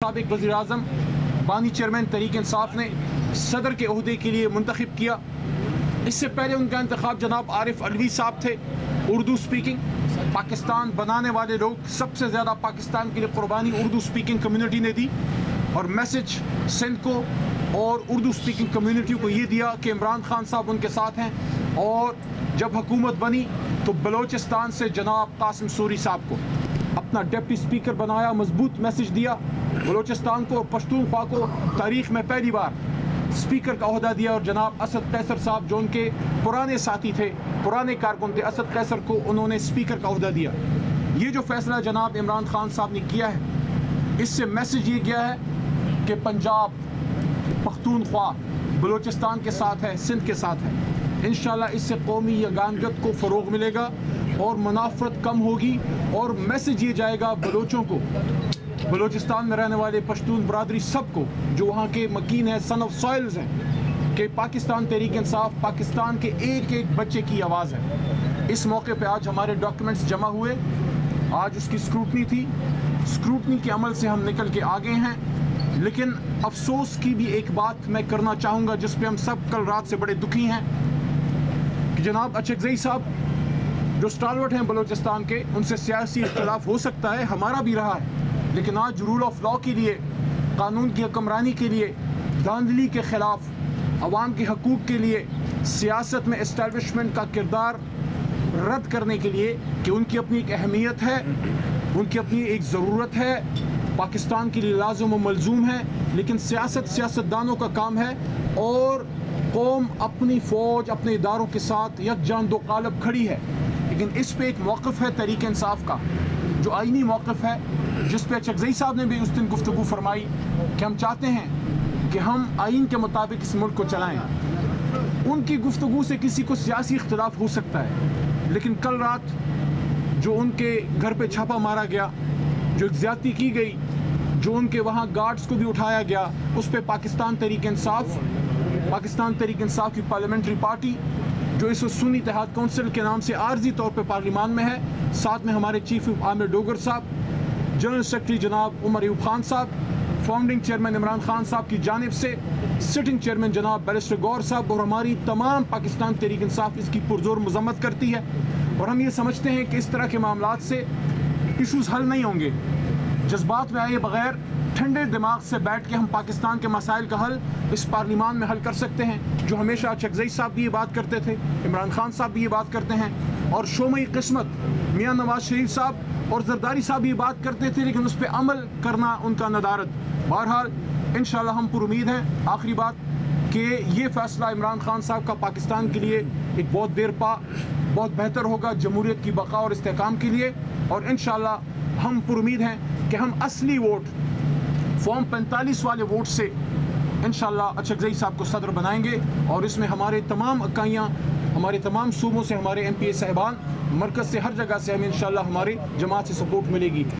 मुताबिक वज़ीर-ए-आज़म बानी चेयरमैन तहरीक इंसाफ ने सदर के ओहदे के लिए मुंतखब किया। इससे पहले उनका इंतखाब जनाब आरिफ अलवी साहब थे, उर्दू स्पीकिंग। पाकिस्तान बनाने वाले लोग, सबसे ज़्यादा पाकिस्तान के लिए कुर्बानी उर्दू स्पीकिंग कम्युनिटी ने दी, और मैसेज सिंध को और उर्दू स्पीकिंग कम्युनिटी को ये दिया कि इमरान खान साहब उनके साथ हैं। और जब हुकूमत बनी तो बलोचिस्तान से जनाब कासिम सूरी साहब को अपना डिप्टी स्पीकर बनाया, मजबूत मैसेज दिया बलोचिस्तान को और पश्तूनख्वा को तारीख़ में पहली बार स्पीकर का ओहदा दिया। और जनाब असद कैसर साहब जो उनके पुराने साथी थे, पुराने कारकुन थे, असद कैसर को उन्होंने स्पीकर का ओहदा दिया। ये जो फैसला जनाब इमरान खान साहब ने किया है, इससे मैसेज ये गया है कि पंजाब पख्तूनख्वा बलोचिस्तान के साथ है, सिंध के साथ है। इंशाल्लाह इससे कौमी यगानगत को फ़रोग़ मिलेगा और मुनाफ़रत कम होगी। और मैसेज ये जाएगा बलोचों को, बलोचिस्तान में रहने वाले पश्तून बरादरी सबको जो वहाँ के मकीन हैं, सन ऑफ सॉइल्स हैं, कि पाकिस्तान तहरीक इंसाफ पाकिस्तान के एक एक बच्चे की आवाज़ है। इस मौके पे आज हमारे डॉक्यूमेंट्स जमा हुए, आज उसकी स्क्रूटनी थी। स्क्रूटनी के अमल से हम निकल के आ गए हैं। लेकिन अफसोस की भी एक बात मैं करना चाहूँगा जिस पे हम सब कल रात से बड़े दुखी हैं कि जनाब अचकज़ई साहब जो स्टालवर्ट हैं बलोचिस्तान के, उनसे सियासी इख्तिलाफ हो सकता है, हमारा भी रहा है, लेकिन आज रूल ऑफ लॉ के लिए, कानून की हुक्मरानी के लिए, धांधली के ख़िलाफ़, अवाम के हकूक़ के लिए, सियासत में इस्टेब्लिशमेंट का किरदार रद्द करने के लिए कि उनकी अपनी एक अहमियत है, उनकी अपनी एक ज़रूरत है, पाकिस्तान के लिए लाज़िम व मलज़ूम है। लेकिन सियासतदानों का काम है और कौम अपनी फ़ौज, अपने इदारों के साथ यकजान दो क़ालब खड़ी है। लेकिन इस पे एक मौक़िफ़ है तहरीक इंसाफ का जो आईनी मौक़िफ़ है, जिस पे अचकज़ई साहब ने भी उस दिन गुफ्तगू फरमाई कि हम चाहते हैं कि हम आइन के मुताबिक इस मुल्क को चलाएँ। उनकी गुफ्तगू से किसी को सियासी इख्तिलाफ हो सकता है, लेकिन कल रात जो उनके घर पे छापा मारा गया, जो ज़्यादती की गई, जो उनके वहाँ गार्ड्स को भी उठाया गया, उस पे पाकिस्तान तहरीक इंसाफ की पार्लियामेंट्री पार्टी जो इस सुन्नी इत्तेहाद काउंसिल के नाम से आर्जी तौर पे पार्लिमान में है, साथ में हमारे चीफ आमिर डोगर साहब, जनरल सेक्रेटरी जनाब उमर अयूब खान साहब, फाउंडिंग चेयरमैन इमरान खान साहब की जानिब से सिटिंग चेयरमैन जनाब बैरिस्टर गौर साहब, और हमारी तमाम पाकिस्तान तहरीक इंसाफ इसकी पुरजोर मजम्मत करती है। और हम ये समझते हैं कि इस तरह के मामलात से इशूज़ हल नहीं होंगे। जज्बात में आए बगैर ठंडे दिमाग से बैठ के हम पाकिस्तान के मसाइल का हल इस पार्लिमान में हल कर सकते हैं, जो हमेशा अचकज़ई साहब भी ये बात करते थे, इमरान खान साहब भी ये बात करते हैं, और शोमई किस्मत मियाँ नवाज शरीफ साहब और जरदारी साहब ये बात करते थे, लेकिन उस पर अमल करना उनका नदारद। बहरहाल इंशाल्लाह हम पर उम्मीद हैं, आखिरी बात, कि ये फ़ैसला इमरान खान साहब का पाकिस्तान के लिए एक बहुत देर पा बहुत बेहतर होगा जमहूरियत की बका और इस्तेहकाम के लिए। और इंशाल्लाह हम पर उम्मीद हैं कि हम असली वोट फॉर्म 45 वाले वोट से इंशाल्लाह अचकज़ई साहब को सदर बनाएंगे। और इसमें हमारे तमाम इकाइयाँ, हमारे तमाम सूबों से हमारे MPA साहिबान, मरकज़ से, हर जगह से हमें इंशाल्लाह हमारी जमात से सपोर्ट मिलेगी।